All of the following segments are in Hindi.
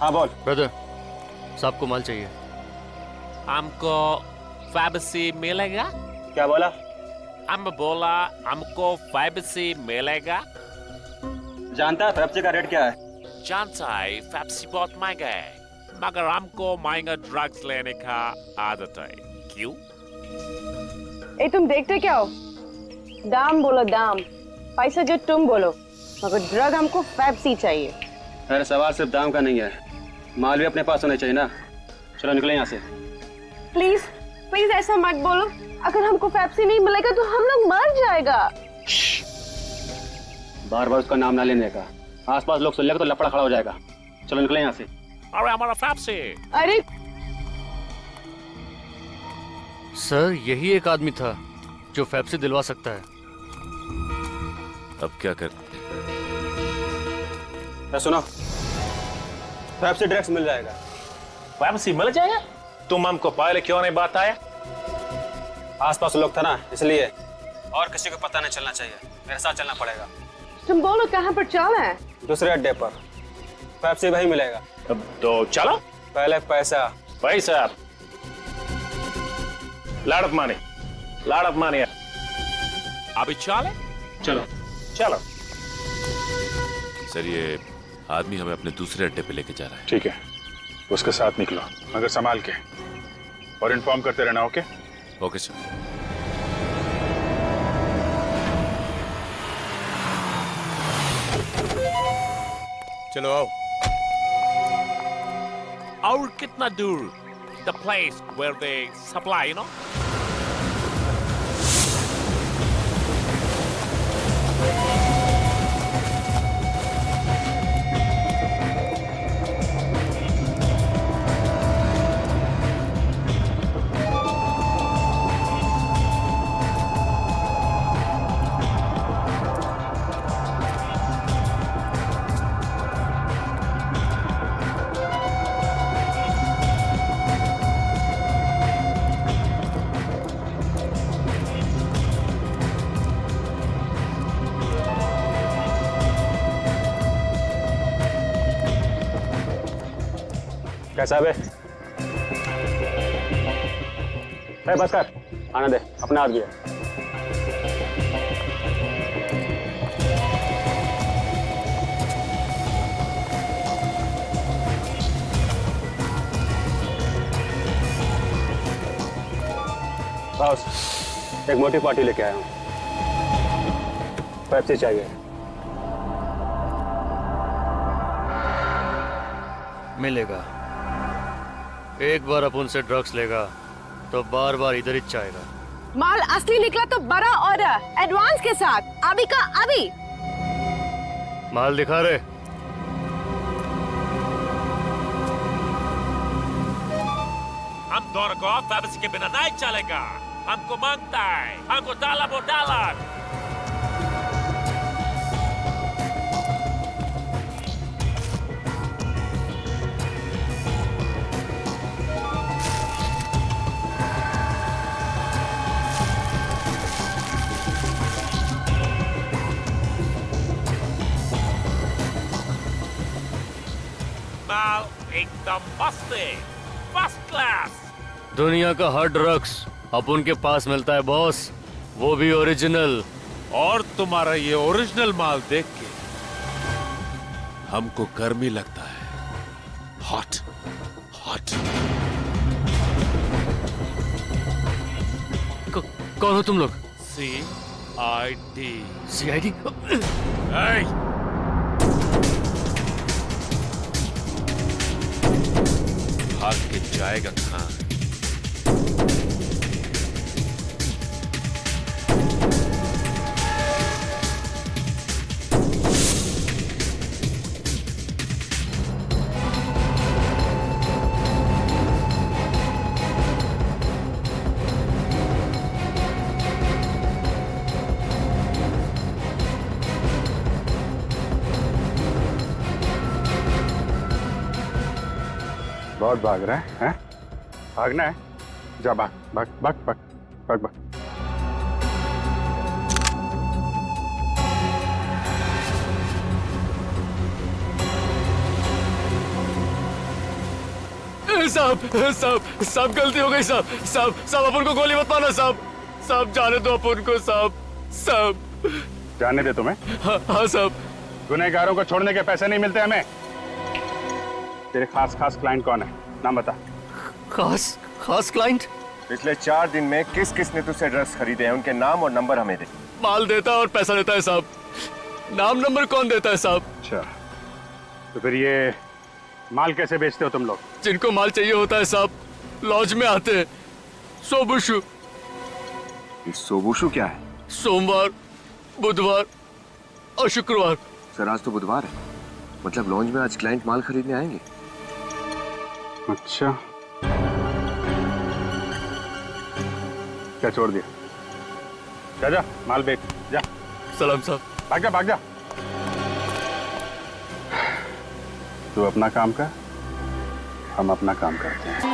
हाँ बोल। ब्रदर, साहब को माल चाहिए। हमको फैबसी मिलेगा? क्या बोला? हम बोला हमको फैबसी मिलेगा। जानता है पेप्सी का रेट क्या है? जानता है फैबसी बहुत महंगा है, मगर हमको महंगा ड्रग्स लेने का आदत है। क्यों? ए तुम देखते क्या हो? दाम बोलो दाम, पैसा जो तुम बोलो, मगर ड्रग हमको फैबसी चाहिए। अरे सवाल सिर्फ दाम का नहीं है, माल भी अपने पास होना चाहिए ना। चलो निकले यहाँ से। प्लीज प्लीज ऐसा मत बोलो, अगर हमको फैबसी नहीं मिलेगा तो हम लोग मर जाएगा। बार बार उसका नाम ना लेने का, आसपास लोग सुन लेगा तो लफड़ा खड़ा हो जाएगा। चलो निकले यहाँ से। अरे हमारा फैबसी। अरे सर, यही एक आदमी था जो फैब से दिलवा सकता है। अब क्या कर? सुनो, पेप्सी ड्रग्स मिल जाएगा। वापसी मिल जाएगा? तुम हमको पहले क्यों नहीं बताया? आसपास लोग था ना, इसलिए। और किसी को पता नहीं चलना चाहिए, मेरे साथ चलना पड़ेगा। तुम बोलो कहाँ पर चलना है? दूसरे अड्डे पर पेप्सी वही मिलेगा। अब तो चलो। पहले पैसा। पैसा लाड़त माने। अभी चले? चलो। सर, ये आदमी हमें अपने दूसरे अड्डे पे लेके जा रहा है। ठीक है, उसके साथ निकलो, मगर संभाल के, और इन्फॉर्म करते रहना। ओके? Okay sir. चलो आओ। और कितना दूर? The place where they supply, you know? कैसा बे? बस कर, आना दे, अपना आदमी है। बॉस, एक मोटी पार्टी लेके आया हूँ, पेप्सी चाहिए। मिलेगा। एक बार अपन से ड्रग्स लेगा तो बार बार इधर ही चाहेगा। माल असली निकला तो बड़ा ऑर्डर, एडवांस के साथ, अभी का अभी। माल दिखा रहे? हम दोनों को फैबसी के बिना नहीं चलेगा। हमको मांगता है, हमको $1। माल एकदम मस्त है, फर्स्ट क्लास। दुनिया का हर ड्रग्स अपन के पास मिलता है बॉस, वो भी ओरिजिनल। और तुम्हारा ये ओरिजिनल माल देख के हमको गर्मी लगता है। Hot hot. कौन हो तुम लोग? CID। CID? भाग के जाएगा कहाँ? बहुत भाग रहा है, हैं? भागना है? जा भाग भाग भाग भाग भाग भाग। साहब गलती हो गई साहब अपन को गोली मत मारना साहब जाने दो अपन को साहब जाने दे तुम्हें? हाँ साहब। गुनहगारों को छोड़ने के पैसे नहीं मिलते हमें। तेरे खास क्लाइंट कौन है, नाम बता। खास क्लाइंट? पिछले 4 दिन में किस किस ने तुझसे ड्रग्स खरीदे हैं, उनके नाम और नंबर हमें दे। माल देता है और पैसा देता है साहब, नाम नंबर कौन देता है साहब? अच्छा, तो फिर ये माल कैसे बेचते हो तुम लोग? जिनको माल चाहिए होता है साहब लॉज में आते हैं। सोबुशु। ये सोबुशु क्या है? सोमवार, बुधवार और शुक्रवार। सर आज तो बुधवार है, मतलब लॉन्च में आज क्लाइंट माल खरीदने आएंगे। अच्छा, क्या छोड़ दिया? जा माल बेच जा। सलाम साहब। भाग जा। तू अपना काम कर, हम अपना काम करते हैं।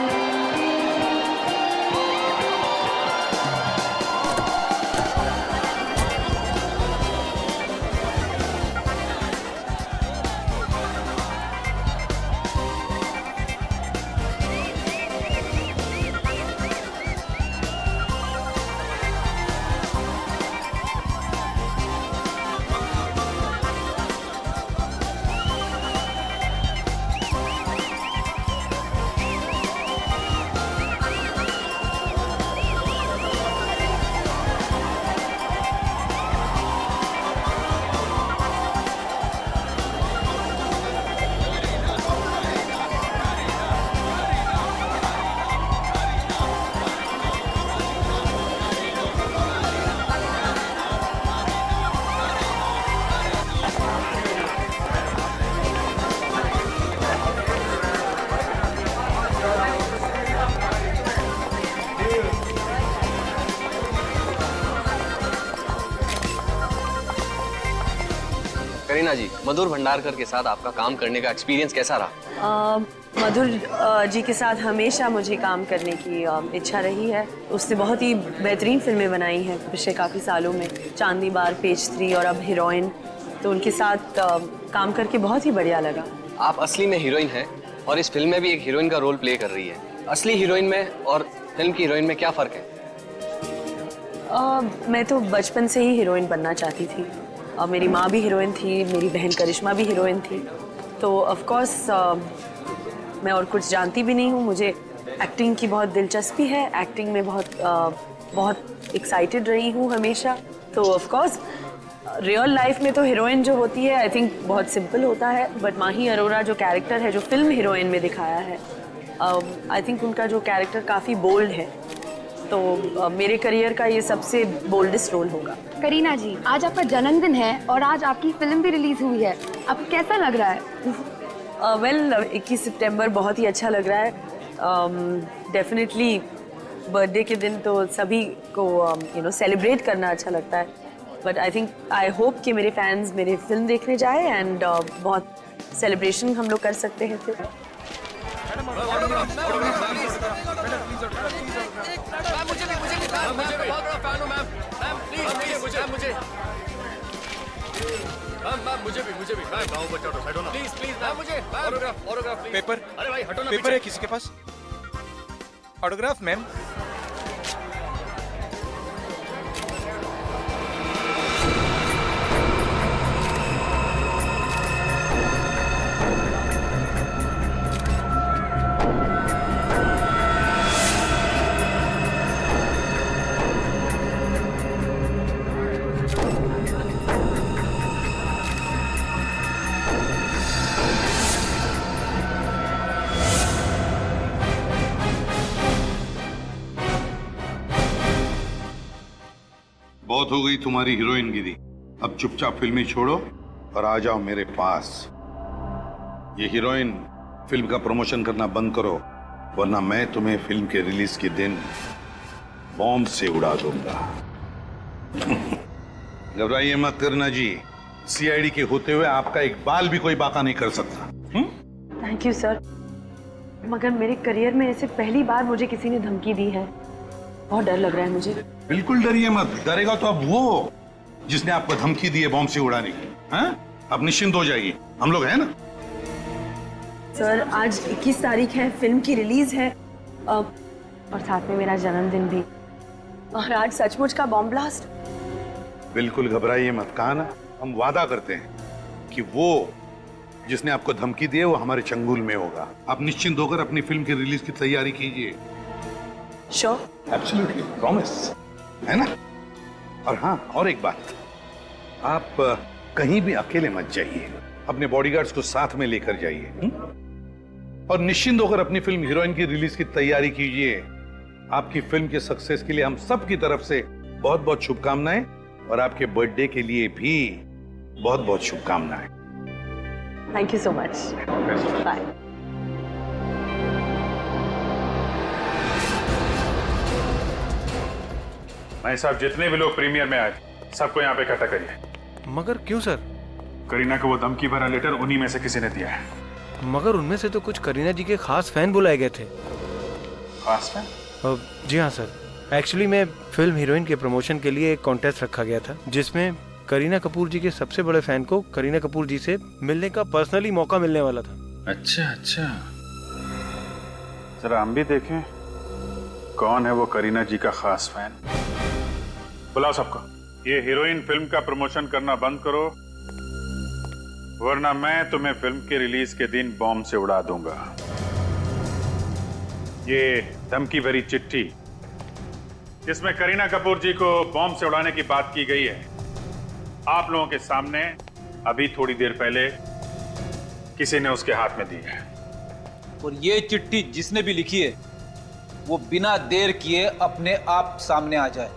करीना जी, मधुर भंडारकर के साथ आपका काम करने का एक्सपीरियंस कैसा रहा? मधुर जी के साथ हमेशा मुझे काम करने की इच्छा रही है। उसने बहुत ही बेहतरीन फिल्में बनाई हैं पिछले काफ़ी सालों में, चांदनी बार, पेज 3 और अब हीरोइन। तो उनके साथ काम करके बहुत ही बढ़िया लगा। आप असली में हीरोइन हैं और इस फिल्म में भी एक हीरोइन का रोल प्ले कर रही है। असली हीरोइन में और फिल्म की हीरोइन में क्या फ़र्क है? मैं तो बचपन से ही हीरोइन बनना चाहती थी। मेरी माँ भी हीरोइन थी, मेरी बहन करिश्मा भी हीरोइन थी। तो ऑफ कोर्स मैं और कुछ जानती भी नहीं हूँ। मुझे एक्टिंग की बहुत दिलचस्पी है, एक्टिंग में बहुत एक्साइटेड रही हूँ हमेशा। तो ऑफ कोर्स रियल लाइफ में तो हीरोइन जो होती है आई थिंक बहुत सिंपल होता है, बट माही अरोरा जो कैरेक्टर है, जो फिल्म हीरोइन में दिखाया है, आई थिंक उनका जो कैरेक्टर काफ़ी बोल्ड है। तो मेरे करियर का ये सबसे बोल्डेस्ट रोल होगा। करीना जी, आज आपका जन्मदिन है और आज आपकी फिल्म भी रिलीज हुई है, आपको कैसा लग रहा है? वेल 21 सितंबर बहुत ही अच्छा लग रहा है। डेफिनेटली बर्थडे के दिन तो सभी को सेलिब्रेट करना अच्छा लगता है, बट आई होप कि मेरे फैंस मेरे फिल्म देखने जाए एंड बहुत सेलिब्रेशन हम लोग कर सकते हैं फिर। पेपर, अरे भाई हटो ना, पेपर है किसी के पास? Autograph ma'am. बहुत हो गई तुम्हारी हीरोइन गिरी, अब चुपचाप फिल्में छोड़ो और आ जाओ मेरे पास। ये हीरोइन फिल्म का प्रमोशन करना बंद करो, वरना मैं तुम्हें फिल्म के रिलीज के दिन बॉम्ब से उड़ा दूंगा। घबराइए मत करना जी, सीआईडी के होते हुए आपका एक बाल भी कोई बाका नहीं कर सकता। थैंक यू सर, मगर मेरे करियर में ऐसे पहली बार मुझे किसी ने धमकी दी है। बहुत डर लग रहा है मुझे। बिल्कुल डरिए मत, डरेगा तो अब वो जिसने आपको धमकी दी है बॉम्ब से उड़ाने की। हाँ? अब निश्चिंत हो जाइए, हम लोग हैं ना। सर आज 21 तारीख है, फिल्म की रिलीज है और साथ में मेरा जन्मदिन भी, और आज सचमुच का बॉम्ब ब्लास्ट। बिल्कुल घबराइए मत कान्हा, हम वादा करते हैं कि वो जिसने आपको धमकी दी है वो हमारे चंगुल में होगा। आप निश्चिंत होकर अपनी फिल्म की रिलीज की तैयारी कीजिए। श्योर? एब्सोल्युटली, प्रॉमिस, है ना? और हाँ, और एक बात, आप कहीं भी अकेले मत जाइए, अपने बॉडीगार्ड्स को साथ में लेकर जाइए और निश्चिंत होकर अपनी फिल्म हीरोइन की रिलीज की तैयारी कीजिए। आपकी फिल्म के सक्सेस के लिए हम सब की तरफ से बहुत बहुत शुभकामनाएं, और आपके बर्थडे के लिए भी बहुत बहुत शुभकामनाएं। Thank you so much, bye. भाई साहब, जितने भी लोग प्रीमियर में आए थे सबको यहाँ पे इकट्ठा करिए। मगर क्यों सर? करीना को वो धमकी भरा लेटर उन्हीं में से किसी ने दिया है। मगर उनमें से तो कुछ करीना जी के खास फैन बुलाए गए थे। खास फैन? जी हाँ सर, एक्चुअली मैं फिल्म हीरोइन के प्रमोशन के लिए एक कॉन्टेस्ट रखा गया था जिसमें करीना कपूर जी के सबसे बड़े फैन को करीना कपूर जी से मिलने का पर्सनली मौका मिलने वाला था। अच्छा अच्छा, जरा हम भी देखें कौन है वो करीना जी का खास फैन। बुलाओ सबको। ये हीरोइन फिल्म का प्रमोशन करना बंद करो, वरना मैं तुम्हें फिल्म के रिलीज के दिन बॉम्ब से उड़ा दूंगा। ये धमकी भरी चिट्ठी जिसमें करीना कपूर जी को बॉम्ब से उड़ाने की बात की गई है, आप लोगों के सामने अभी थोड़ी देर पहले किसी ने उसके हाथ में दी है। और ये चिट्ठी जिसने भी लिखी है वो बिना देर किए अपने आप सामने आ जाए।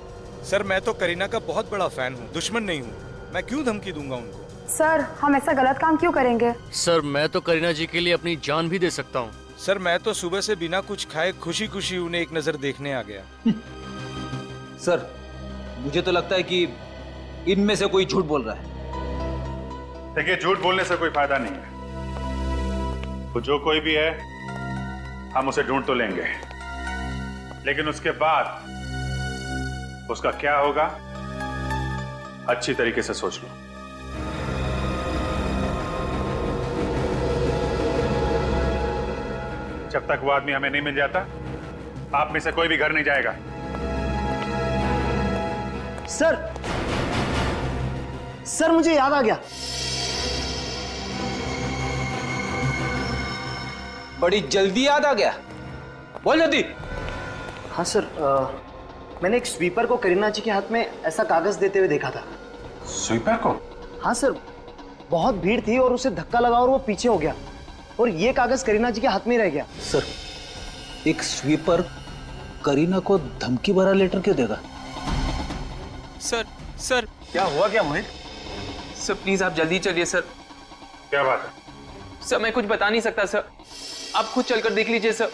सर मैं तो करीना का बहुत बड़ा फैन हूँ, दुश्मन नहीं हूँ। मैं क्यों धमकी दूंगा उनको? सर हम ऐसा गलत काम क्यों करेंगे? सर मैं तो करीना जी के लिए अपनी जान भी दे सकता हूँ। सर मैं तो सुबह से बिना कुछ खाए खुशी खुशी उन्हें एक नजर देखने आ गया। सर मुझे तो लगता है कि इनमें से कोई झूठ बोल रहा है। देखिए, झूठ बोलने से कोई फायदा नहीं है। तो जो कोई भी है हम उसे ढूंढ तो लेंगे, लेकिन उसके बाद उसका क्या होगा अच्छी तरीके से सोच लो। जब तक वो आदमी हमें नहीं मिल जाता आप में से कोई भी घर नहीं जाएगा। सर मुझे याद आ गया। बड़ी जल्दी याद आ गया, बोल जल्दी। हाँ सर, मैंने एक स्वीपर को करीना जी के हाथ में ऐसा कागज देते हुए देखा था। स्वीपर को? हाँ सर, बहुत भीड़ थी और उसे धक्का लगा और वो पीछे हो गया और ये कागज करीना जी के हाथ में ही रह गया। सर एक स्वीपर करीना को धमकी भरा लेटर क्यों देगा? सर क्या हुआ क्या मोहित? सर प्लीज आप जल्दी चलिए सर। क्या बात है? सर मैं कुछ बता नहीं सकता सर, आप खुद चलकर देख लीजिए सर।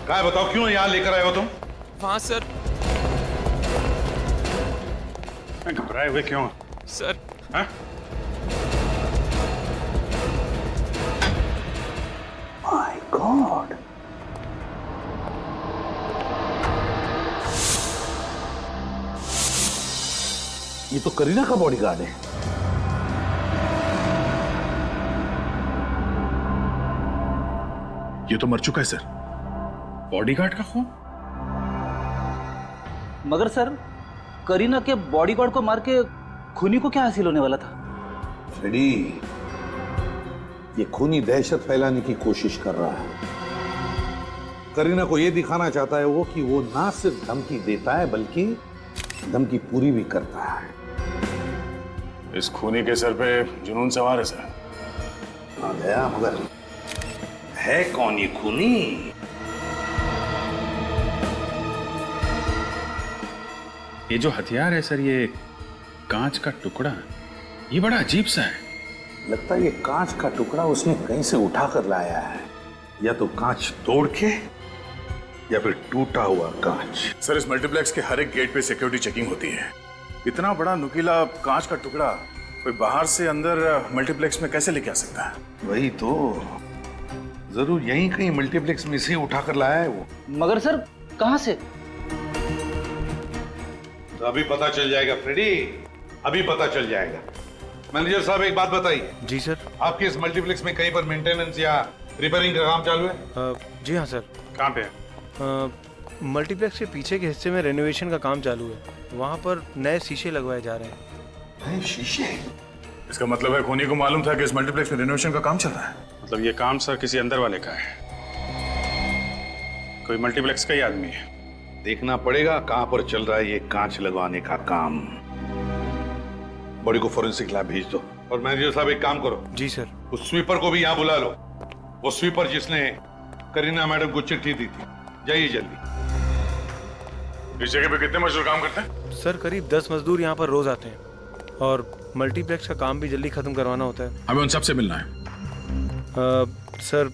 क्या बताओ, क्यों यहाँ लेकर आए हो तुम? वहां सर। घबराए हुए क्यों सर? हाँ? माय गॉड, ये तो करीना का बॉडीगार्ड है। ये तो मर चुका है सर। बॉडीगार्ड का खून? मगर सर करीना के बॉडीगार्ड को मार के खूनी को क्या हासिल होने वाला था? फ्रेडी, ये खूनी दहशत फैलाने की कोशिश कर रहा है। करीना को ये दिखाना चाहता है वो कि वो ना सिर्फ धमकी देता है बल्कि धमकी पूरी भी करता है। इस खूनी के सर पे जुनून सवार है सर। आ गया, मगर है कौन ये खूनी? ये जो हथियार है सर, ये कांच का टुकड़ा, ये बड़ा अजीब सा है। लगता है ये कांच का टुकड़ा उसने कहीं से उठा कर लाया है, या तो कांच तोड़ के या फिर टूटा हुआ कांच। सर इस मल्टीप्लेक्स के हर एक गेट पे सिक्योरिटी चेकिंग होती है। इतना बड़ा नुकीला कांच का टुकड़ा कोई बाहर से अंदर मल्टीप्लेक्स में कैसे लेके आ सकता है? वही तो, जरूर यहीं कहीं मल्टीप्लेक्स में से उठा कर लाया है वो। मगर सर कहां से? तो अभी पता चल जाएगा फ्रेडी, अभी पता चल जाएगा। मैनेजर साहब एक बात बताइए। जी सर। आपके इस मल्टीप्लेक्स में कहीं पर मेंटेनेंस या रिपेयरिंग का काम चालू है? जी हाँ सर। कहाँ पे है? मल्टीप्लेक्स के पीछे के हिस्से में रेनोवेशन का काम चालू है। वहाँ पर नए शीशे लगवाए जा रहे हैं। नए शीशे? इसका मतलब है खूनी को मालूम था कि इस मल्टीप्लेक्स में रिनोवेशन का काम चल रहा है। मतलब ये काम सर किसी अंदर वाले का है, कोई मल्टीप्लेक्स का ही आदमी है। देखना पड़ेगा कहाँ पर चल रहा है ये कांच लगवाने का काम। बॉडी को फोरेंसिक लैब भेज दो। और मैनेजर साहब एक काम करो। जी सर। उस स्वीपर को भी यहाँ बुला लो, वो स्वीपर जिसने करीना मैडम को चिट्ठी दी थी। जाइए जल्दी। इस जगह पे कितने मजदूर काम करते हैं? सर करीब 10 मजदूर यहाँ पर रोज आते हैं और मल्टीप्लेक्स का काम भी जल्दी खत्म करवाना होता है। हमें उन सबसे मिलना है। सर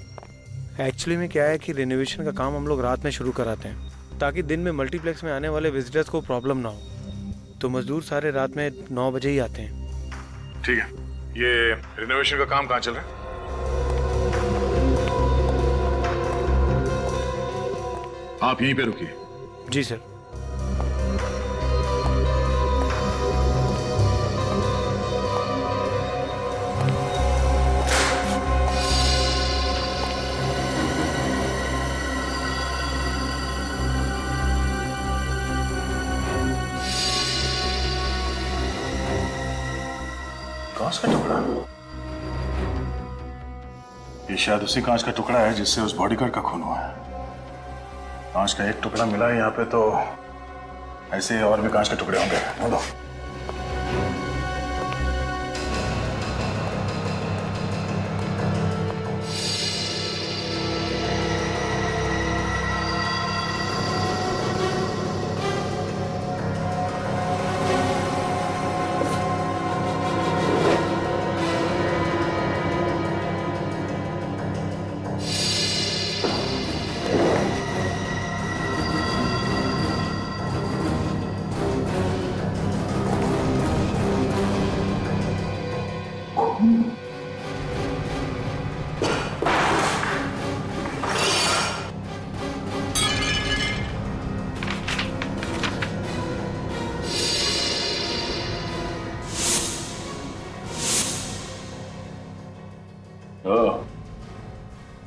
एक्चुअली में क्या है कि रिनोवेशन का काम हम लोग रात में शुरू कराते हैं ताकि दिन में मल्टीप्लेक्स में आने वाले विजिटर्स को प्रॉब्लम ना हो। तो मजदूर सारे रात में 9 बजे ही आते हैं। ठीक है, ये रिनोवेशन का काम कहाँ चल रहा है? आप यहीं पे रुकिए। जी सर। कांच का टुकड़ा? ये शायद उसी कांच का टुकड़ा है जिससे उस बॉडीगार्ड का खून हुआ है। कांच का एक टुकड़ा मिला है यहाँ पे, तो ऐसे और भी कांच के टुकड़े होंगे। बोलो।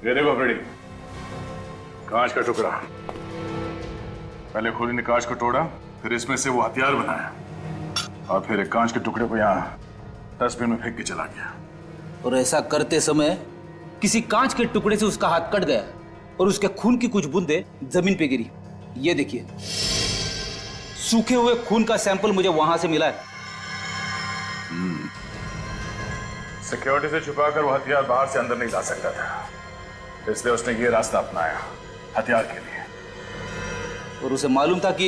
ये देखो फ्रेडी, कांच का टुकड़ा। पहले खूनी ने कांच को तोड़ा, फिर इसमें से वो हथियार बनाया और फिर एक कांच के टुकड़े को यहाँ डस्टबिन में फेंक के चला गया। और ऐसा करते समय किसी कांच के टुकड़े से उसका हाथ कट गया और उसके खून की कुछ बूंदें जमीन पे गिरी। ये देखिए, सूखे हुए खून का सैंपल मुझे वहां से मिला है। सिक्योरिटी से छुपाकर वो हथियार बाहर से अंदर नहीं ला सकता था, इसलिए उसने ये रास्ता अपनाया हथियार के लिए। और उसे मालूम था कि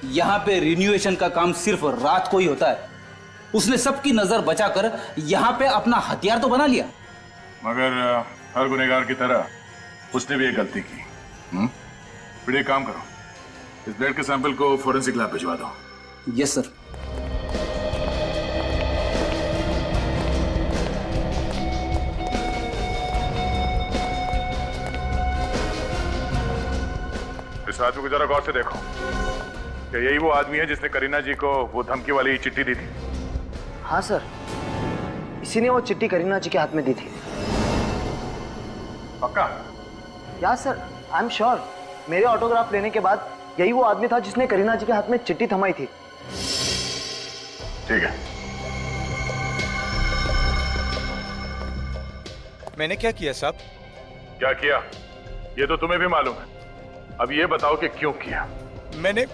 यहाँ पे रिन्यूएशन का काम सिर्फ रात को ही होता है। उसने सबकी नजर बचाकर यहाँ पे अपना हथियार तो बना लिया। मगर हर गुनहगार की तरह उसने भी एक गलती की। फिर एक काम करो, इस ब्लड के सैंपल को फोरेंसिक लैब भिजवा दो। Yes sir. इस आदमी को जरा गौर से देखो, क्या यही वो आदमी है जिसने करीना जी को वो धमकी वाली चिट्ठी दी थी? हाँ सर, इसी ने वो चिट्ठी करीना जी के हाथ में दी थी। पक्का? या सर, आई एम श्योर। मेरे ऑटोग्राफ लेने के बाद यही वो आदमी था जिसने करीना जी के हाथ में चिट्ठी थमाई थी। ठीक है। मैंने क्या किया साहब? क्या किया ये तो तुम्हें भी मालूम है। अब ये बताओ कि क्यों किया? मैंने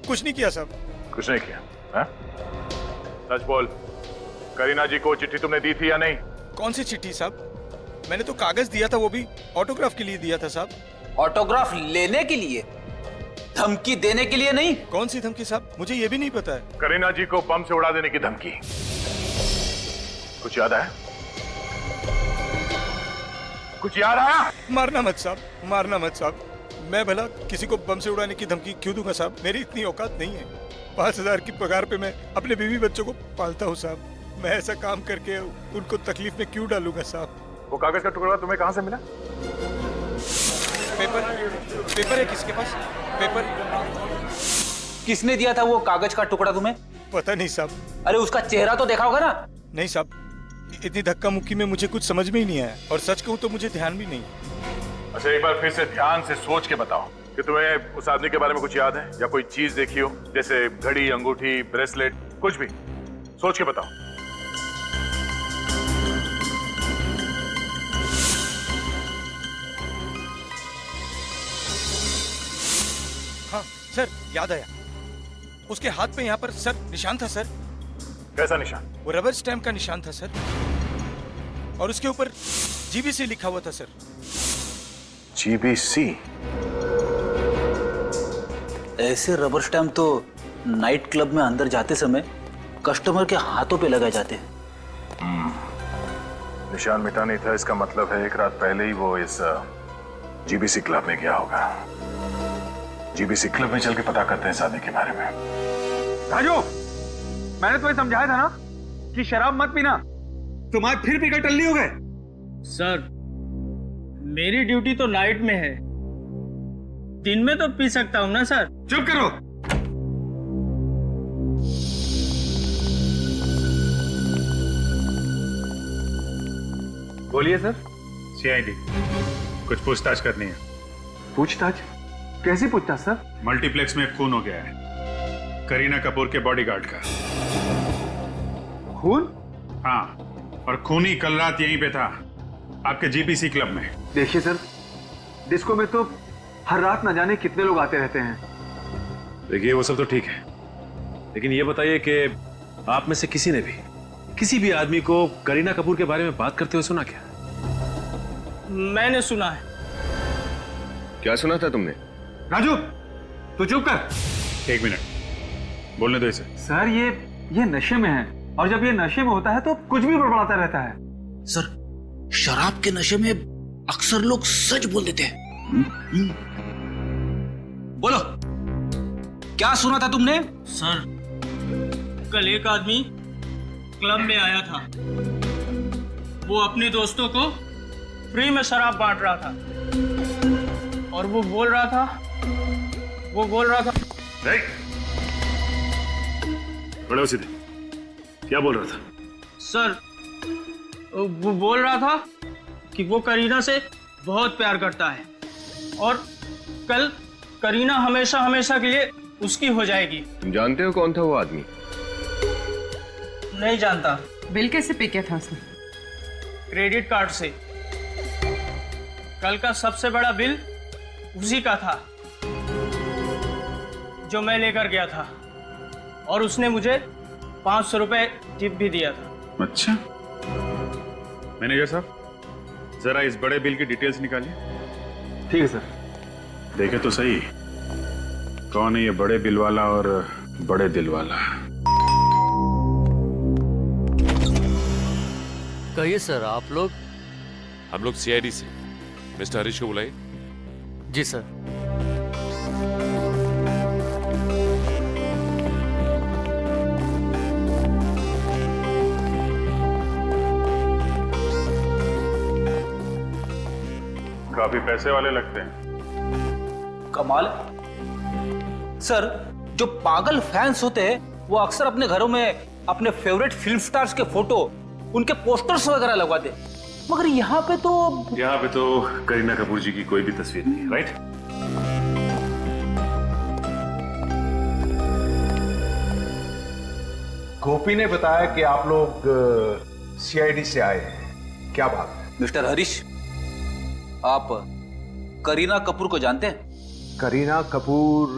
कुछ नहीं किया साहब। कुछ नहीं किया? है? सच बोल, करीना जी को चिट्ठी तुमने दी थी या नहीं? कौन सी चिट्ठी साहब? मैंने तो कागज दिया था, वो भी ऑटोग्राफ के लिए दिया था साहब। ऑटोग्राफ लेने के लिए, धमकी देने के लिए नहीं। कौन सी धमकी साहब? मुझे ये भी नहीं पता है। करीना जी को बम से उड़ा देने की धमकी। कुछ याद आया? कुछ याद आया? मारना मत साहब, मारना मत साहब। मैं भला किसी को बम से उड़ाने की धमकी क्यों दूंगा साहब? मेरी इतनी औकात नहीं है। 5000 की पगार पे मैं अपने बीवी बच्चों को पालता हूँ साहब। मैं ऐसा काम करके उनको तकलीफ में क्यों डालूंगा साहब? वो कागज का टुकड़ा तुम्हें कहाँ से मिला? पेपर है किसके पास? पेपर किसने दिया था वो कागज का टुकड़ा तुम्हें? पता नहीं साहब। अरे उसका चेहरा तो देखा होगा ना, नहीं साहब, इतनी धक्का मुक्की में मुझे कुछ समझ में ही नहीं आया, और सच कहूँ तो मुझे ध्यान भी नहीं। अच्छा एक बार फिर से ध्यान से सोच के बताओ कि तुम्हें उस आदमी के बारे में कुछ याद है या कोई चीज देखी हो, जैसे घड़ी, अंगूठी, ब्रेसलेट, कुछ भी सोच के बताओ। हाँ सर, याद आया। उसके हाथ पे यहाँ पर सर निशान था सर। कैसा निशान? वो रबर स्टैम्प का निशान था सर, और उसके ऊपर जीबीसी लिखा हुआ था सर। जीबीसी? ऐसे रबर स्टैम्प तो नाइट क्लब में अंदर जाते समय कस्टमर के हाथों पे लगाए जाते हैं। निशान मिटा नहीं था, इसका मतलब है एक रात पहले ही वो इस जीबीसी क्लब में गया होगा। जीबीसी क्लब में चल के पता करते हैं इस आदमी के बारे में। राजू, मैंने तुम्हें समझाया था ना कि शराब मत पीना, तुम आज फिर पीकर टल्ली हो गए। सर, मेरी ड्यूटी तो नाइट में है, दिन में तो पी सकता हूँ ना सर। चुप करो। बोलिए सर। सीआईडी, कुछ पूछताछ करनी है। पूछताछ? कैसी पूछताछ सर? मल्टीप्लेक्स में खून हो गया है, करीना कपूर के बॉडीगार्ड का। खून? हाँ, और खूनी कल रात यहीं पे था, आपके जीपीसी क्लब में। देखिए सर, डिस्को में तो हर रात न जाने कितने लोग आते रहते हैं। देखिए वो सब तो ठीक है, लेकिन ये बताइए कि आप में से किसी ने भी किसी भी आदमी को करीना कपूर के बारे में बात करते हुए सुना क्या? मैंने सुना है। क्या सुना था तुमने? राजू, तू चुप कर। एक मिनट, बोलने दो इसे। सर ये नशे में है, और जब ये नशे में होता है तो कुछ भी बड़बड़ाता रहता है। सर, शराब के नशे में अक्सर लोग सच बोल देते हैं। बोलो, क्या सुना था तुमने? सर, कल एक आदमी क्लब में आया था, वो अपने दोस्तों को फ्री में शराब बांट रहा था, और वो बोल रहा था बड़े सीधे, क्या बोल रहा था? सर, वो बोल रहा था कि वो करीना से बहुत प्यार करता है, और कल करीना हमेशा हमेशा के लिए उसकी हो जाएगी। तुम जानते हो कौन था वो आदमी? नहीं जानता। बिल कैसे पे किया था उसने? क्रेडिट कार्ड से। कल का सबसे बड़ा बिल उसी का था, जो मैं लेकर गया था, और उसने मुझे 500 रुपए टिप भी दिया था। अच्छा, मैनेजर साहब, जरा इस बड़े बिल की डिटेल्स निकालिए। ठीक है सर। देखे तो सही, कौन है ये बड़े बिल वाला और बड़े दिल वाला? कहिए सर, आप लोग? हम लोग सीआईडी से। मिस्टर हरीश को बुलाइए। जी सर। काफी पैसे वाले लगते हैं। कमाल। सर, जो पागल फैंस होते हैं वो अक्सर अपने घरों में अपने फेवरेट फिल्म स्टार्स के फोटो, उनके पोस्टर्स वगैरह लगवाते, मगर यहाँ पे तो करीना कपूर जी की कोई भी तस्वीर नहीं है, राइट? गोपी ने बताया कि आप लोग सीआईडी से आए हैं, क्या बात है? मिस्टर हरीश, आप करीना कपूर को जानते हैं? करीना कपूर,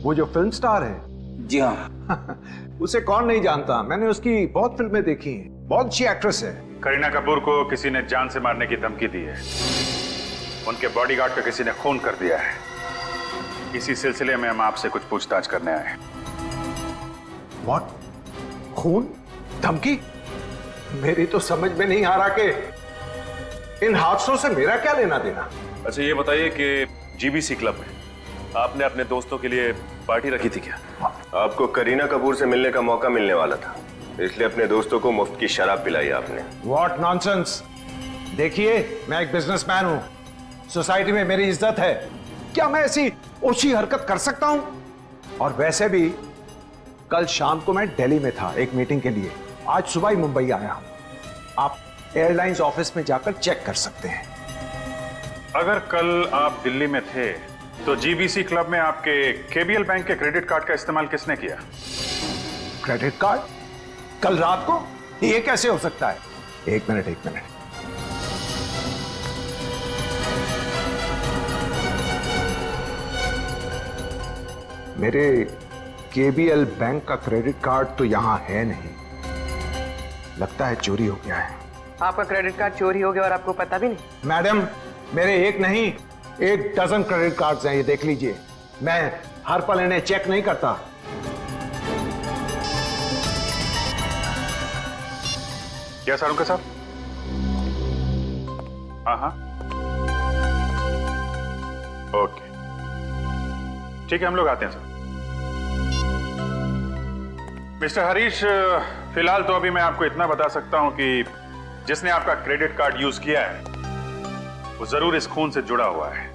वो जो फिल्म स्टार है? जी हाँ। उसे कौन नहीं जानता, मैंने उसकी बहुत फिल्में देखी हैं, बहुत अच्छी एक्ट्रेस है। करीना कपूर को किसी ने जान से मारने की धमकी दी है, उनके बॉडीगार्ड का किसी ने खून कर दिया है। इसी सिलसिले में हम आपसे कुछ पूछताछ करने आए हैं। व्हाट? खून? धमकी? मेरी तो समझ में नहीं आ रहा कि इन हादसों से मेरा क्या लेना देना। अच्छा ये बताइए कि जीबीसी क्लब में आपने अपने दोस्तों के लिए पार्टी रखी थी क्या? आपको करीना कपूर से मिलने का मौका मिलने वाला था, इसलिए अपने दोस्तों को मुफ्त की शराब पिलाई आपने। What nonsense. देखिए, मैं एक बिजनेसमैन हूं, सोसाइटी में मेरी इज्जत है, क्या मैं ऐसी ओछी हरकत कर सकता हूं? और वैसे भी कल शाम को मैं दिल्ली में था एक मीटिंग के लिए, आज सुबह ही मुंबई आया हूं। आप एयरलाइंस ऑफिस में जाकर चेक कर सकते हैं। अगर कल आप दिल्ली में थे तो जीबीसी क्लब में आपके केबीएल बैंक के क्रेडिट कार्ड का इस्तेमाल किसने किया? Credit card? कल रात को? ये कैसे हो सकता है? एक मिनट। मेरे केबीएल बैंक का क्रेडिट कार्ड तो यहां है नहीं। लगता है चोरी हो गया है। आपका क्रेडिट कार्ड चोरी हो गया और आपको पता भी नहीं? मैडम, मेरे एक नहीं 1 डजन क्रेडिट कार्ड्स हैं, ये देख लीजिए। मैं हर पल इन्हें चेक नहीं करता। क्या सारुका साहब? हाँ, ओके, ठीक है, हम लोग आते हैं सर। मिस्टर हरीश, फिलहाल तो अभी मैं आपको इतना बता सकता हूं कि जिसने आपका क्रेडिट कार्ड यूज किया है वो जरूर इस खून से जुड़ा हुआ है।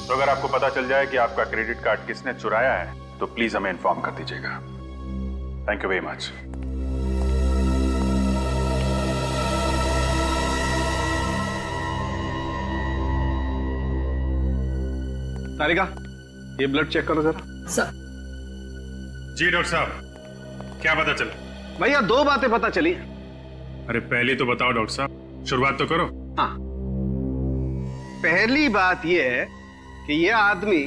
तो अगर आपको पता चल जाए कि आपका क्रेडिट कार्ड किसने चुराया है तो प्लीज हमें इन्फॉर्म कर दीजिएगा। Thank you very much. Tarika, ये ब्लड चेक करो जरा। सर। जी डॉक्टर साहब, क्या पता चला? भैया 2 बातें पता चली। अरे पहले तो बताओ डॉक्टर साहब, शुरुआत तो करो। हाँ, पहली बात यह है कि यह आदमी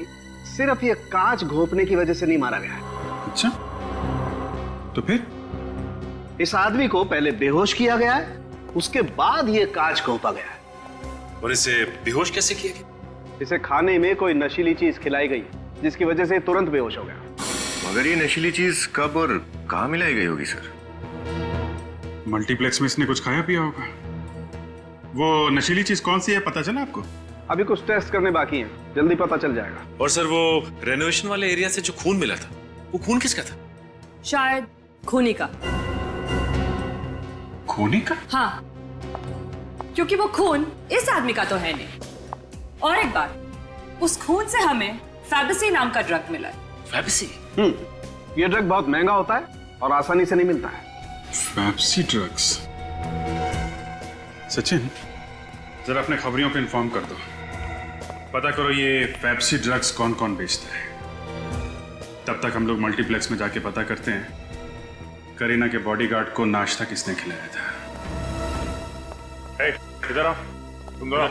सिर्फ ये कांच घोंपने की वजह से नहीं मारा गया है। अच्छा, तो फिर? इस आदमी को पहले बेहोश किया गया है, उसके बाद ये कांच घोंपा गया है। और इसे बेहोश कैसे किया गया? इसे खाने में कोई नशीली चीज खिलाई गई जिसकी वजह से तुरंत बेहोश हो गया। मगर ये नशीली चीज कब और कहां मिलाई गई होगी सर? मल्टीप्लेक्स में इसने कुछ खाया पिया होगा। वो नशीली चीज कौन सी है, पता चला आपको? अभी कुछ टेस्ट करने बाकी हैं, जल्दी पता चल जाएगा। और सर, वो रेनोवेशन वाले एरिया से जो खून मिला था, वो खून किसका था? शायद खूनी का। खूनी का? हाँ, क्योंकि वो खून इस आदमी का तो है नहीं। और एक बात, उस खून से हमें फैबसी नाम का ड्रग मिला है। फैबसी? ये ड्रग बहुत महंगा होता है और आसानी से नहीं मिलता है। फैबसी ड्रग्स? सचिन, जरा अपने खबरियों को इन्फॉर्म कर दो, पता करो ये फैबसी ड्रग्स कौन कौन बेचता है। तब तक हम लोग मल्टीप्लेक्स में जाके पता करते हैं करीना के बॉडीगार्ड को नाश्ता किसने खिलाया था। इधर आओ, तुम दोनों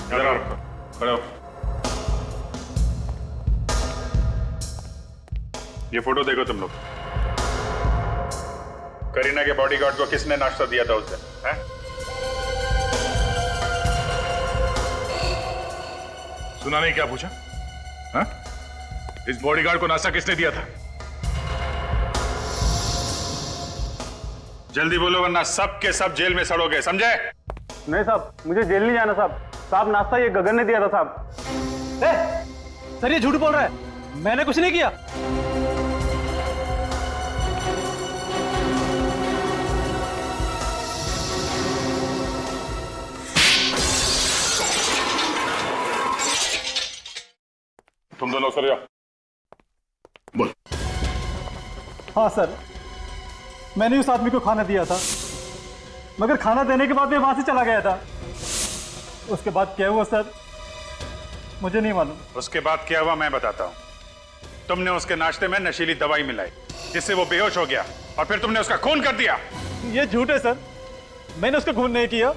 इधर आओ, खड़े हो। ये फोटो देखो तुम लोग। करीना के बॉडीगार्ड को किसने नाश्ता दिया था उस दिन, हैं? सुना नहीं क्या पूछा? हाँ? इस बॉडीगार्ड को नाश्ता किसने दिया था? जल्दी बोलो वरना सब के सब जेल में सड़ोगे, समझे? नहीं साहब, मुझे जेल नहीं जाना साहब, नाश्ता ये गगन ने दिया था साहब। सर, ये झूठ बोल रहा है, मैंने कुछ नहीं किया। तुम दोनों सर जाओ। बोल। हाँ सर, मैंने उस आदमी को खाना दिया था, मगर खाना देने के बाद मैं वहां से चला गया था। उसके बाद क्या हुआ सर, मुझे नहीं मालूम। उसके बाद क्या हुआ मैं बताता हूँ। तुमने उसके नाश्ते में नशीली दवाई मिलाई जिससे वो बेहोश हो गया और फिर तुमने उसका खून कर दिया। ये झूठ है सर, मैंने उसका खून नहीं किया,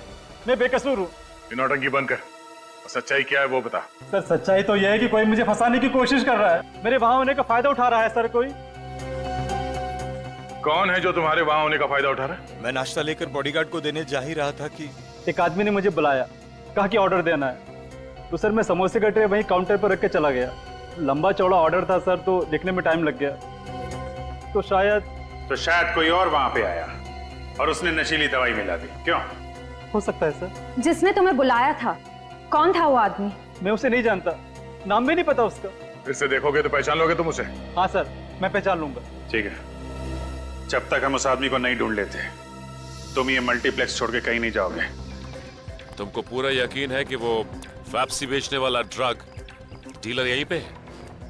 मैं बेकसूर हूँ। नौटंकी बंद कर, सच्चाई क्या है वो बता। सर, सच्चाई तो यह है कि कोई मुझे फंसाने की कोशिश कर रहा है, मेरे वहां होने का फायदा उठा रहा है सर। कोई कौन है जो तुम्हारे वहां होने का फायदा उठा रहा है? मैं नाश्ता लेकर बॉडीगार्ड को देने जा ही रहा था कि एक आदमी ने मुझे बुलाया, कहा कि ऑर्डर देना है। तो सर मैं समोसे का ट्रे वहीं काउंटर पर रख के चला गया। लंबा चौड़ा ऑर्डर था सर, तो लिखने में टाइम लग गया। तो शायद कोई और वहां पे आया और उसने नशीली दवाई मिला दी। क्यों? हो सकता है सर। जिसने तुम्हें बुलाया था, कौन था वो आदमी? मैं उसे नहीं जानता, नाम भी नहीं पता उसका। फिर से देखोगे तो पहचान लोगे तुम उसे? हाँ सर, मैं पहचान लूंगा। ठीक है, जब तक हम उस आदमी को नहीं ढूंढ लेते तुम ये मल्टीप्लेक्स छोड़ के कहीं नहीं जाओगे। तुमको पूरा यकीन है कि वो फैप्सी बेचने वाला ड्रग डीलर यहीं पे है?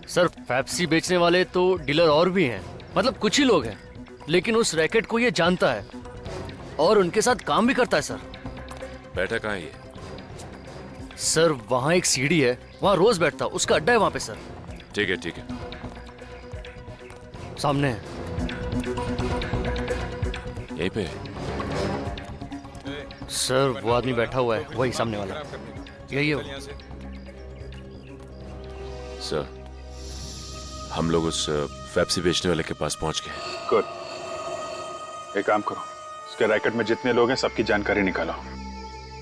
सर, फैप्सी बेचने वाले तो डीलर और भी हैं, मतलब कुछ ही लोग हैं। लेकिन उस रैकेट को ये जानता है और उनके साथ काम भी करता है सर। बैठा कहाँ है ये? सर वहाँ एक सीढ़ी है, वहाँ रोज बैठता, उसका अड्डा है वहाँ पे सर। ठीक है ठीक है, सामने है। यहीं पे? सर वो आदमी बैठा हुआ है, वही सामने वाला, यही है वो। सर हम लोग उस पेप्सी बेचने वाले के पास पहुंच गए। गुड। एक काम करो, उसके रैकेट में जितने लोग हैं सबकी जानकारी निकालो,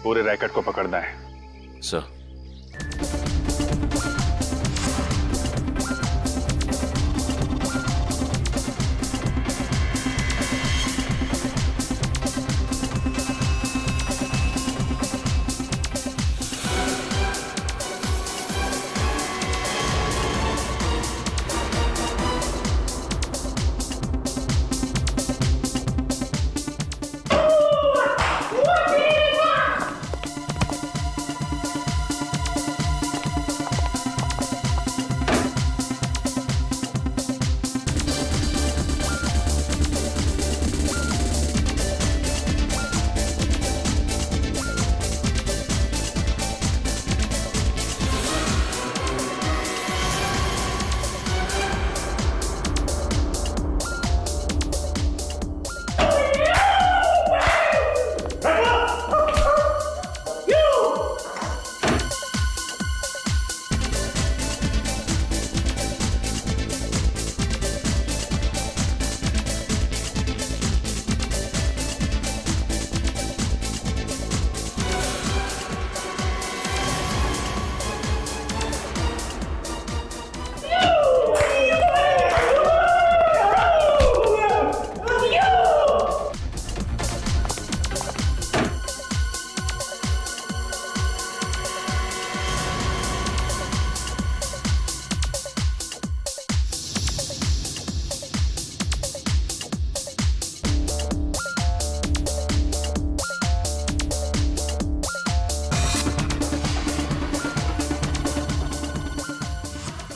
पूरे रैकेट को पकड़ना है। सर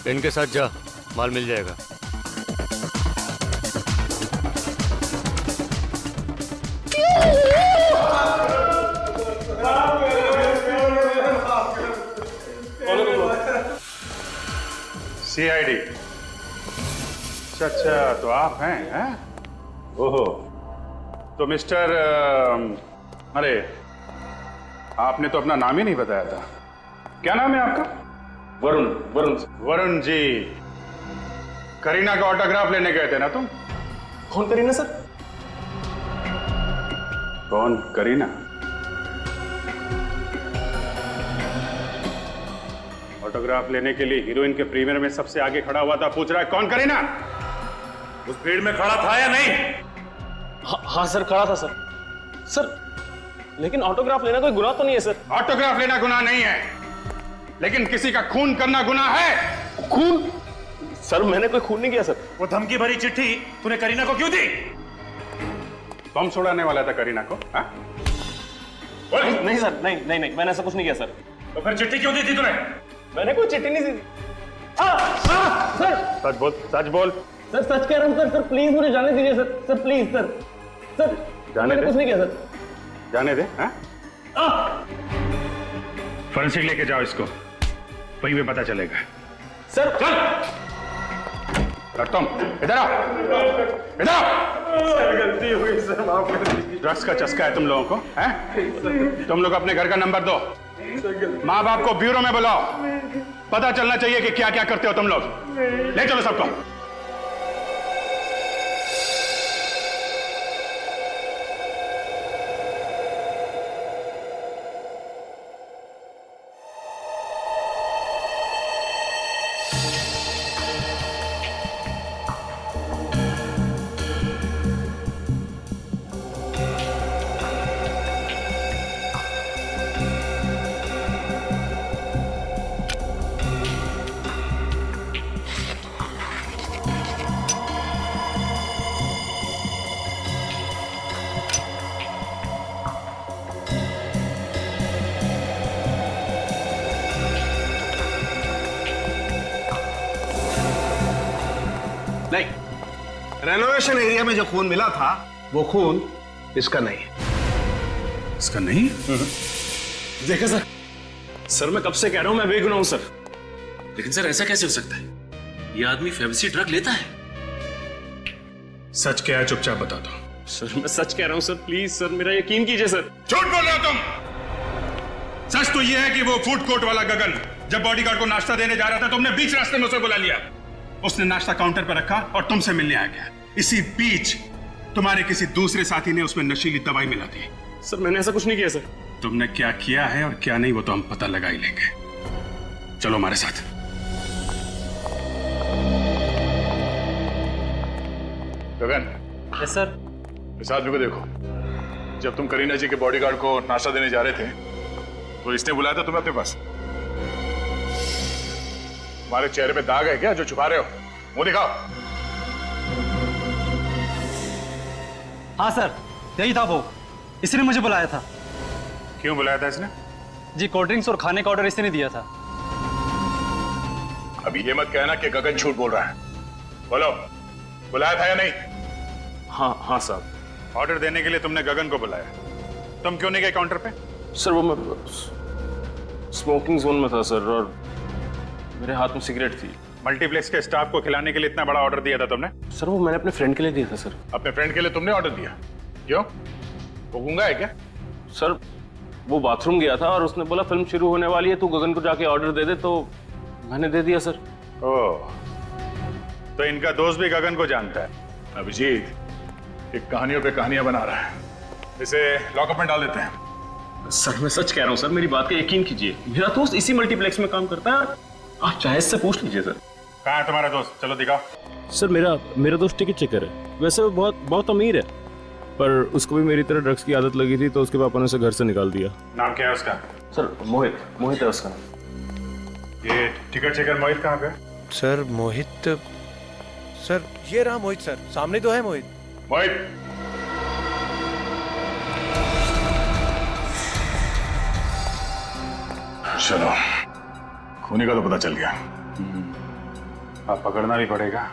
इनके साथ जा, माल मिल जाएगा। सीआईडी। अच्छा, तो आप हैं? ओहो, तो मिस्टर अरे आपने तो अपना नाम ही नहीं बताया था। क्या नाम है आपका? वरुण। वरुण जी, करीना का ऑटोग्राफ लेने गए थे ना तुम? कौन करीना सर? कौन करीना? ऑटोग्राफ लेने के लिए हीरोइन के प्रीमियर में सबसे आगे खड़ा हुआ था, पूछ रहा है कौन करीना? उस भीड़ में खड़ा था या नहीं? हाँ सर, खड़ा था सर। सर लेकिन ऑटोग्राफ लेना कोई गुनाह तो नहीं है सर। ऑटोग्राफ लेना गुनाह नहीं है, लेकिन किसी का खून करना गुनाह है। खून? सर मैंने कोई खून नहीं किया सर। वो धमकी भरी चिट्ठी तूने करीना को क्यों दी? बम छुड़ाने वाला था करीना को? हाँ? नहीं सर, नहीं, मैंने ऐसा कुछ नहीं किया सर। तो फिर चिट्ठी क्यों दी थी तूने? मैंने कोई चिट्ठी नहीं दी। सर सच बोल, सच बोल। सर सच कह रहा हूँ सर, प्लीज मुझे जाने दीजिए सर, प्लीज सर, जाने मैंने दे। कुछ नहीं किया सर। जाने दे। फॉरेंसिक लेके जाओ इसको, वहीं पे पता चलेगा। सर चल तुम इधर आओ, इधर आओ। गलती हो गई सर, माफ कर दीजिए। ड्रग्स का चस्का है तुम लोगों को, हैं? तुम लोग अपने घर का नंबर दो, माँ बाप को ब्यूरो में बुलाओ, पता चलना चाहिए कि क्या क्या करते हो तुम लोग। ले चलो सबको। रेनोवेशन एरिया में जो खून मिला था वो खून इसका नहीं है। इसका नहीं? देखा सर, सर मैं कब से कह रहा हूं मैं बेगुनाह हूं सर, लेकिन सर ऐसा कैसे हो सकता है? ये आदमी फेविसी ड्रग लेता है। सच क्या है चुपचाप बता दो। सर मैं सच कह रहा हूं सर, प्लीज सर मेरा यकीन कीजिए सर। झूठ बोल रहे हो तुम। सच तो यह है कि वो फूड कोर्ट वाला गगन जब बॉडीगार्ड को नाश्ता देने जा रहा था तुमने बीच रास्ते में उसे बुला लिया। उसने नाश्ता काउंटर पर रखा और तुमसे मिलने आ गया। इसी बीच तुम्हारे किसी दूसरे साथी ने उसमें नशीली दवाई मिला दी। सर मैंने ऐसा कुछ नहीं किया सर। तुमने क्या किया है और क्या नहीं वो तो हम पता लगा ही लेंगे। चलो हमारे साथ। गगन। Yes sir. इस आदमी को देखो। जब तुम करीना जी के बॉडीगार्ड को नाश्ता देने जा रहे थे तो इसने बुलाया था तुम्हें अपने पास। तुम्हारे चेहरे पे दाग है क्या जो छुपा रहे हो? मुंह दिखाओ। हाँ सर, यही था वो। इसने मुझे बुलाया था। क्यों बुलाया था इसने? जी कोल्ड ड्रिंक्स और खाने का ऑर्डर इसने दिया था। अभी ये मत कहना कि गगन झूठ बोल रहा है। बोलो, बुलाया था या नहीं? हाँ साहब। ऑर्डर देने के लिए तुमने गगन को बुलाया, तुम क्यों नहीं गए काउंटर पे? सर वो मैं स्मोकिंग जोन में था सर और मेरे हाथ में सिगरेट थी। मल्टीप्लेक्स के स्टाफ को खिलाने के लिए इतना बड़ा ऑर्डर दिया था तुमने? सर वो मैंने अपने फ्रेंड के लिए दिया था सर। अपने फ्रेंड के लिए तुमने ऑर्डर दिया? क्यों? वो गूंगा है क्या? सर वो बाथरूम गया था और उसने बोला फिल्म शुरू होने वाली है तू गगन को जाके ऑर्डर दे दे, तो मैंने दे दिया सर। ओह, तो इनका दोस्त भी गगन को जानता है। अभिजीत एक कहानियों पे कहानियां बना रहा है, इसे लॉकअप में डाल देते हैं। सर मैं सच कह रहा हूँ सर, मेरी बात का यकीन कीजिए। मेरा दोस्त इसी मल्टीप्लेक्स में काम करता है, आप चाहे इससे पूछ लीजिए सर। कहाँ है तुम्हारा दोस्त? चलो दिखाओ। सर मेरा दोस्त टिकट चेकर है। वैसे वो बहुत अमीर है, पर उसको भी मेरी तरह ड्रग्स की आदत लगी थी तो उसके पापा ने उसे घर से निकाल दिया। नाम क्या है उसका? सर मोहित है उसका नाम। ये टिकट चेकर मोहित कहाँ पे? सर मोहित, सर ये रहा मोहित सर, सामने तो है मोहित। मोहित चलो, खूनी का तो पता चल गया, अब पकड़ना भी पड़ेगा।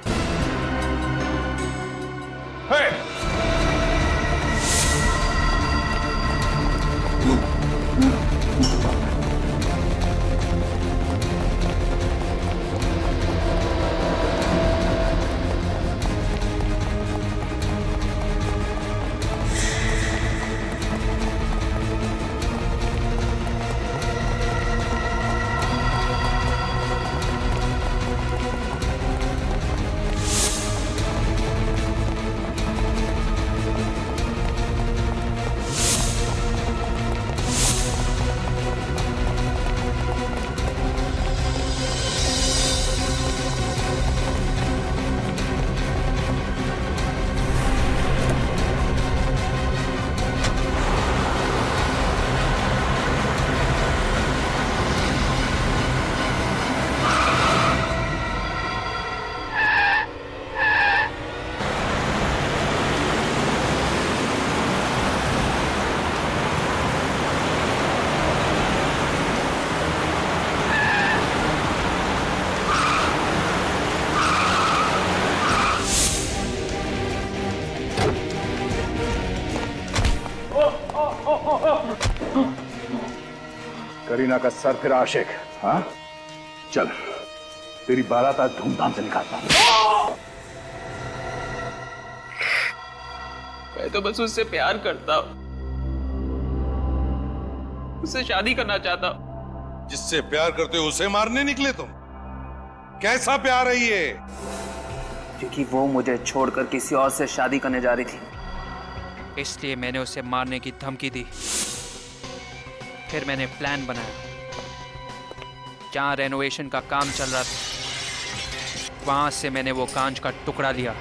करीना का सर फिर आशिक। हाँ चल, तेरी बारात आज धूमधाम से निकालता हूं। मैं तो बस उससे प्यार करता हूं, उससे शादी करना चाहता हूं। जिससे प्यार करते हो उसे मारने निकले तुम? कैसा प्यार है ये? क्योंकि वो मुझे छोड़कर किसी और से शादी करने जा रही थी, इसलिए मैंने उसे मारने की धमकी दी। फिर मैंने प्लान बनाया। जहाँ रेनोवेशन का काम चल रहा था वहां से मैंने वो कांच का टुकड़ा लिया।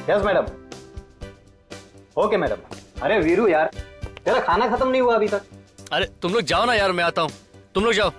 Yes madam. Okay madam. अरे वीरू यार, तेरा खाना खत्म नहीं हुआ अभी तक। अरे तुम लोग जाओ ना यार, मैं आता हूँ, तुम लोग जाओ।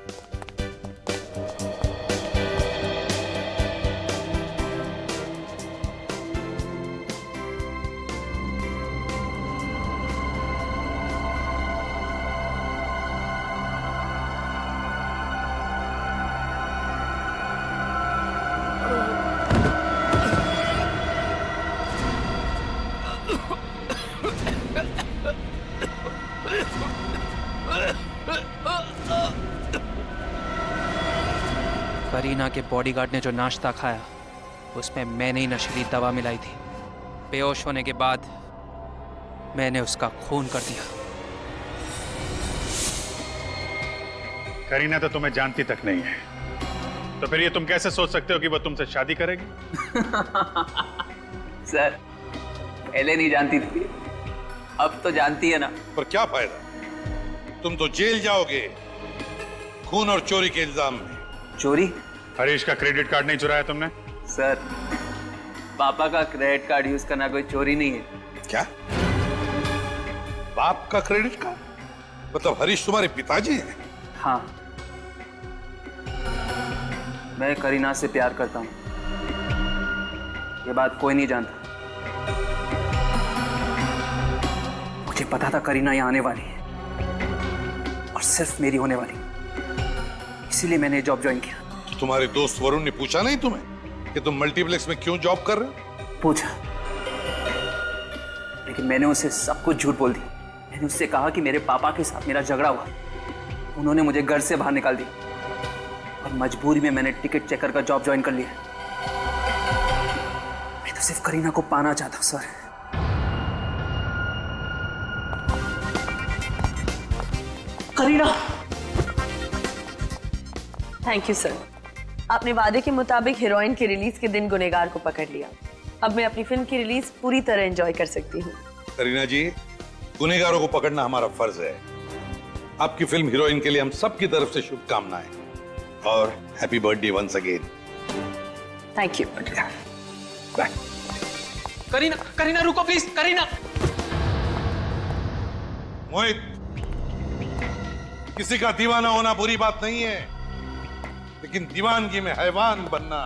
करीना के बॉडीगार्ड ने जो नाश्ता खाया उसमें मैंने ही नशीली दवा मिलाई थी। बेहोश होने के बाद मैंने उसका खून कर दिया। करीना तो तुम्हें जानती तक नहीं है, तो फिर ये तुम कैसे सोच सकते हो कि वो तुमसे शादी करेगी? सर, पहले नहीं जानती थी, अब तो जानती है ना। पर क्या फायदा, तुम तो जेल जाओगे खून और चोरी के इल्जाम में। चोरी? हरीश का क्रेडिट कार्ड नहीं चुराया तुमने? सर, पापा का क्रेडिट कार्ड यूज करना कोई चोरी नहीं है। क्या? बाप का क्रेडिट कार्ड? मतलब हरीश तुम्हारे पिताजी हैं? हाँ, मैं करीना से प्यार करता हूँ, ये बात कोई नहीं जानता। मुझे पता था करीना यहाँ आने वाली है और सिर्फ मेरी होने वाली, इसीलिए मैंने जॉब ज्वाइन किया। तो तुम्हारे दोस्त वरुण ने पूछा नहीं तुम्हें कि तुम मल्टीप्लेक्स में क्यों जॉब कर रहे हो? पूछा, लेकिन मैंने उसे सब कुछ झूठ बोल दी। मैंने उससे कहा कि मेरे पापा के साथ मेरा झगड़ा हुआ, उन्होंने मुझे घर से बाहर निकाल दिया और मजबूरी में मैंने टिकट चेकर का जॉब ज्वाइन कर लिया। मैं तो सिर्फ करीना को पाना चाहता हूं sir. Kareena, thank you sir. आपने वादे के मुताबिक हीरोइन के रिलीज के दिन गुनहगार को पकड़ लिया। अब मैं अपनी फिल्म की रिलीज पूरी तरह एंजॉय कर सकती हूँ। करीना जी, गुनहगारों को पकड़ना हमारा फर्ज है। आपकी फिल्म हीरोइन के लिए हम सबकी तरफ से शुभकामनाएं और happy birthday once again. Thank you. Bye. Kareena, Kareena रुको प्लीज। करीना। मोहित, किसी का दीवाना होना बुरी बात नहीं है, लेकिन दीवानगी में हैवान बनना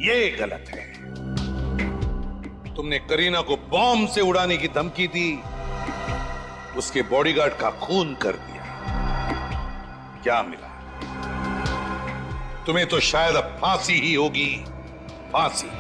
ये गलत है। तुमने करीना को बॉम्ब से उड़ाने की धमकी दी, उसके बॉडीगार्ड का खून कर दिया। क्या मिला? तुम्हें तो शायद अब फांसी ही होगी। फांसी।